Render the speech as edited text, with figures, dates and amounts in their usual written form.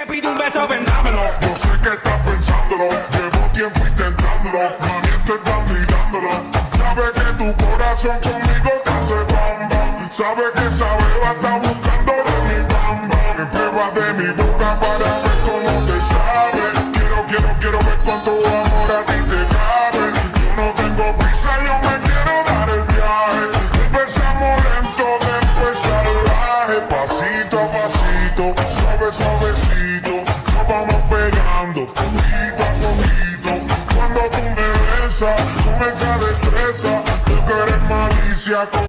te pide un beso, ven dámelo. Yo sé que estás pensándolo, llevo tiempo intentándolo, mami, te estás mirándolo. Sabe que tu corazón conmigo te hace bam bam. Sabe que esa beba está buscando de mi bam bam. Me prueba de mi boca para ver cómo te sabe. Quiero ver cuánto amor a ti te cabe. Yo no tengo prisa, yo me quiero dar el viaje. Empezamos lento, después salvaje. Pasito a pasito, suavecito, nos vamos pegando poquito a poquito. Cuando tú me besas, con esa destreza, tú que eres malicia.